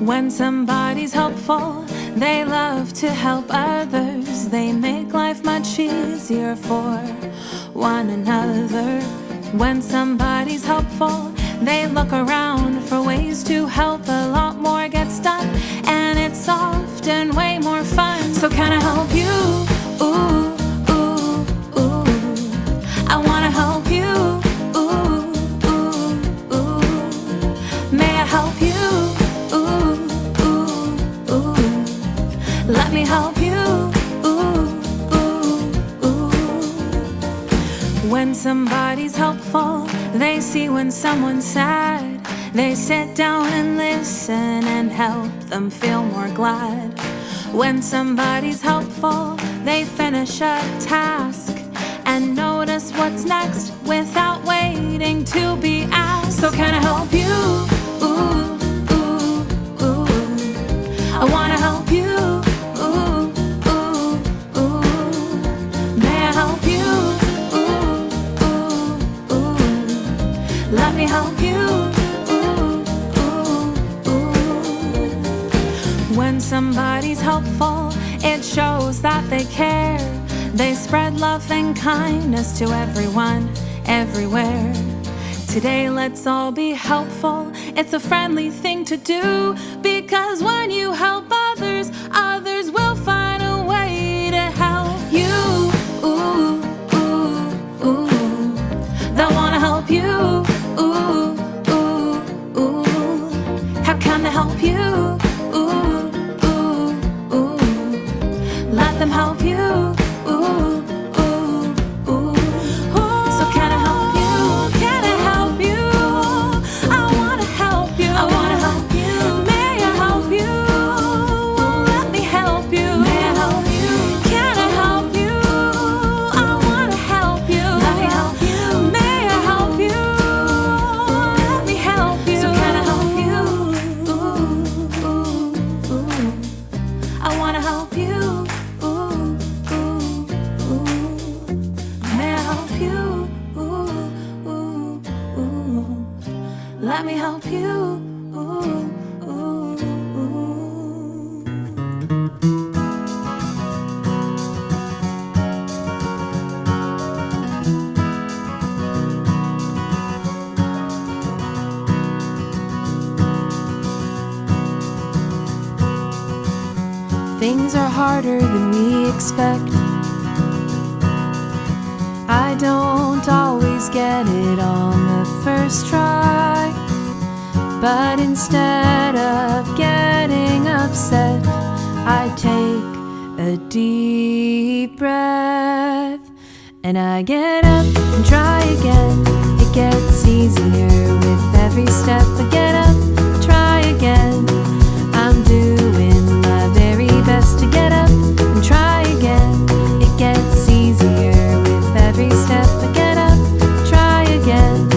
When somebody's helpful, they love to help others. They make life much easier for one another. When somebody's helpful, they look around for ways to help. A lot more gets done, and it's often way more fun. So can I help you? Ooh, ooh, ooh. I wanna help you. Ooh, ooh, ooh. May I help you? Ooh, ooh, ooh. Let me help you. Ooh, ooh, ooh. When somebody's helpful, they see when someone's sad. They sit down and listen and help them feel more glad. When somebody's helpful, they finish a task and notice what's next without waiting to be asked. So can I help you? Ooh, ooh, ooh. I wanna help you. Ooh, ooh, ooh. May I help you? Ooh, ooh, ooh. Let me help you. When somebody's helpful, it shows that they care. They spread love and kindness to everyone, everywhere. Today, let's all be helpful. It's a friendly thing to do, because when you help others, others will find a way to help you. Ooh, ooh, ooh. They wanna help you. Ooh, ooh, ooh. How can they help you? Let them help you. Ooh, ooh, ooh. So can I help you? Can I help you? I wanna help you. I wanna help you. May I help you? Let me help you. May I help you? Can I help you? I wanna help you. Let me help you. May I help you? Let me help you. So can I help you? Ooh, ooh, ooh. I wanna help you. Let me help you. Ooh, ooh, ooh. Things are harder than we expect. I don't always get it on the first try, but instead of getting upset, I take a deep breath and I get up and try again. It gets easier with every step. I get up, try again. I'm doing my very best to get up and try again. It gets easier with every step. I get up, try again.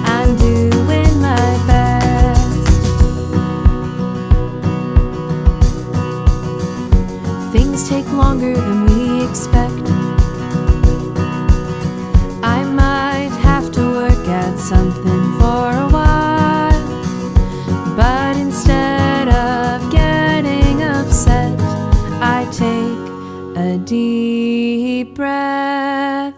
I'm doing my best. Things take longer than we expect. I might have to work at something for a while, but instead of getting upset, I take a deep breath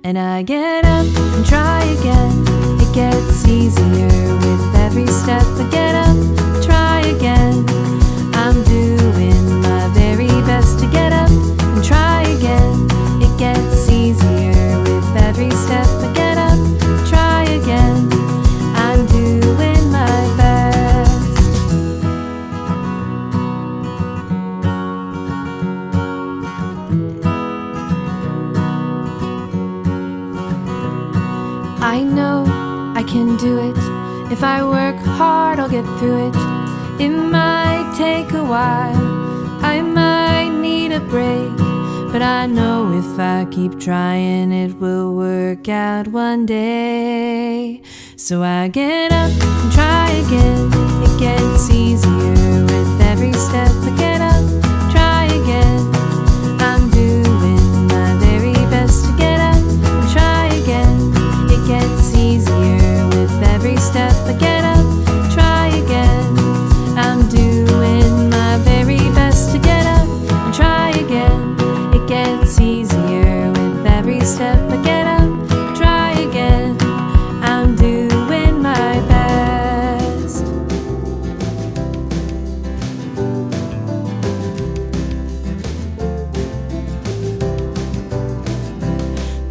and I get up and try again. It gets easier with every step. I get up, try again. I'm doing my very best to get up and try again. It gets easier with every step. I get up, try again. I'm doing my best. I know I can do it. If I work hard, I'll get through it. It might take a while, I might need a break, but I know if I keep trying, it will work out one day. So I get up and try again. It gets easier with every step. I get up, try again. I'm doing my very best to get up and try again. It gets easier with every step. I get up, try again. I'm doing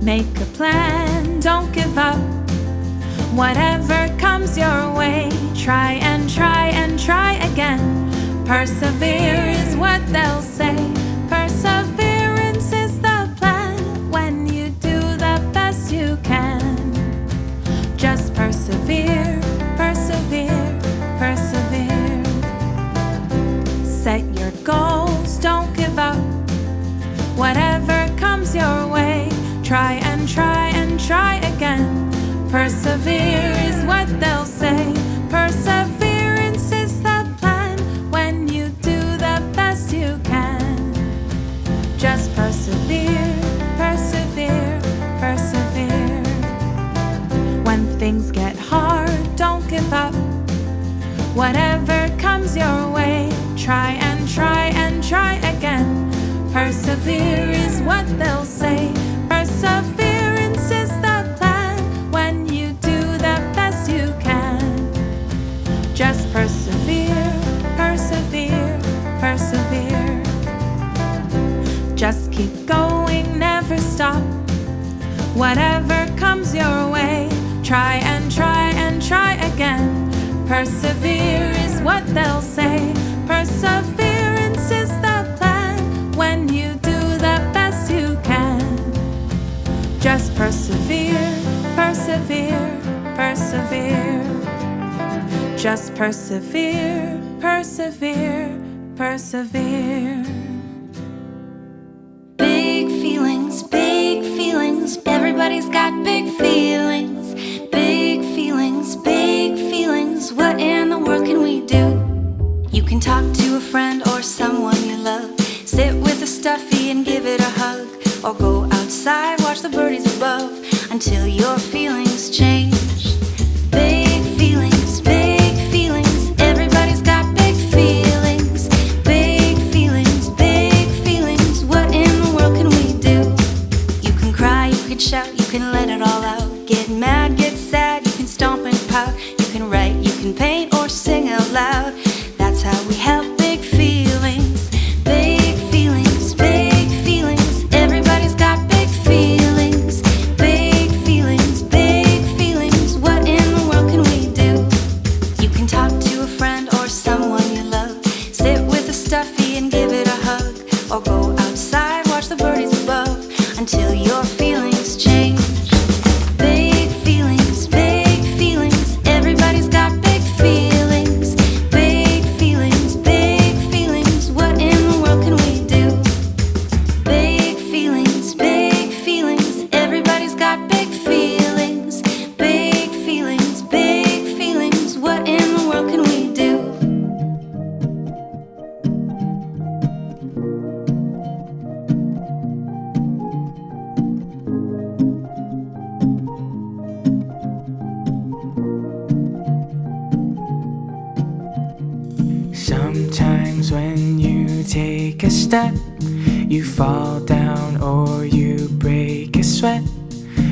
Make a plan, don't give up. Whatever comes your way, try and try and try again. Persevere is what they'll say. Perseverance is the plan when you do the best you can. Just persevere, persevere, persevere. Set your goals, don't give up. Whatever comes your way, try and try and try again. Persevere is what they'll say. Perseverance is the plan when you do the best you can. Just persevere, persevere, persevere. When things get hard, don't give up. Whatever comes your way, try and try and try again. Persevere is what they'll say. Perseverance is the plan when you do the best you can. Just persevere, persevere, persevere. Just keep going, never stop. Whatever comes your way, try and try and try again. Persevere is what they'll say. Perseverance is the plan when you do the best you can. Just persevere, persevere, persevere. Just persevere, persevere, persevere. Big feelings, everybody's got big feelings. Big feelings, what in the world can we do? You can talk to a friend or someone you love. Sit with a stuffy and give it a hug. Or go outside, watch the birdies above until your feelings change. Big feelings, everybody's got big feelings. Big feelings, what in the world can we do? You can cry, you can shout, you can let it all out. Get mad, get sad, you can stomp and pout. You can write, you can paint or sing out loud. That's how we help big feelings. Big feelings, everybody's got big feelings. Big feelings, what in the world can we do? You can talk to a friend or someone you love. Sit with a stuffy and give it a hug. Or go outside, watch the birdies above until your feelings change. Big feelings, everybody's got big feelings. Big feelings, what in the world can we do? Big feelings, everybody's got big feelings. Big feelings, what in the world can we do? Sometimes when you take a step, you fall down or you break a sweat.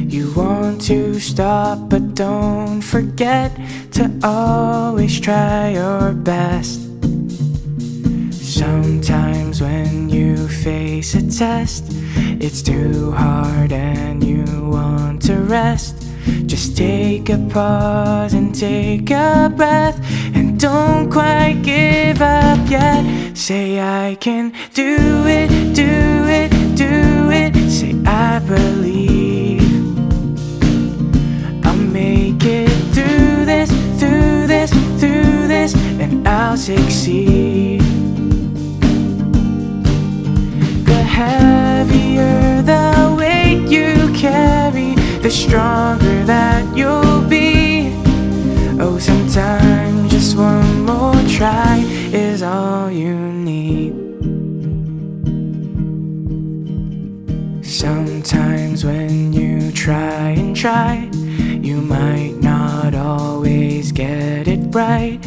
You want to stop, but don't forget to always try your best. Sometimes when you face a test, it's too hard and you want to rest. Just take a pause and take a breath, and don't quite give up yet. Say I can do it, do it, do it. Say I believe I'll make it through this, through this, through this, and I'll succeed. The heavier the weight you carry, the stronger that you'll be. Oh, sometimes just one more try is all you need. Sometimes when you try and try, you might not always get it right.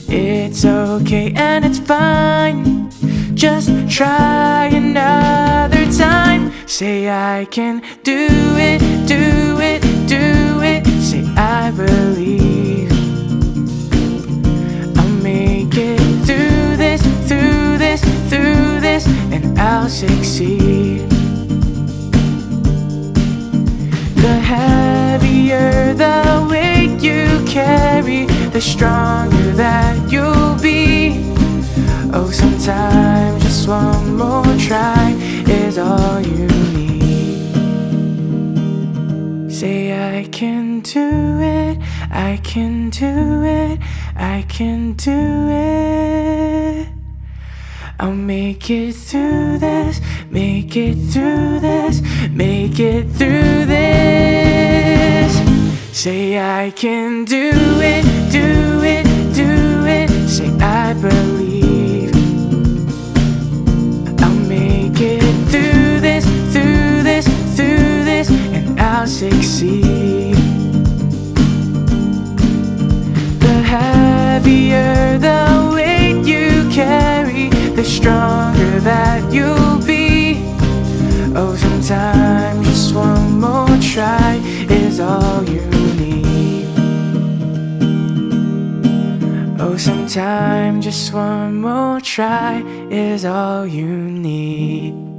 It's okay and it's fine. Just try another time. Say I can do it, do it, do it. Say I believe I'll make it through this, through this, through this, and I'll succeed. the stronger that you'll be. Oh, sometimes just one more try is all you need. Say I can do it, I can do it, I can do it. I'll make it through this, make it through this, make it through this. Say I can do it, do it, do it. Say I believe I'll make it through this, through this, through this, and I'll succeed. The heavier the weight you carry, the stronger that you'll be. Oh, sometimes just one more try is all you need. Oh, sometimes just one more try is all you need.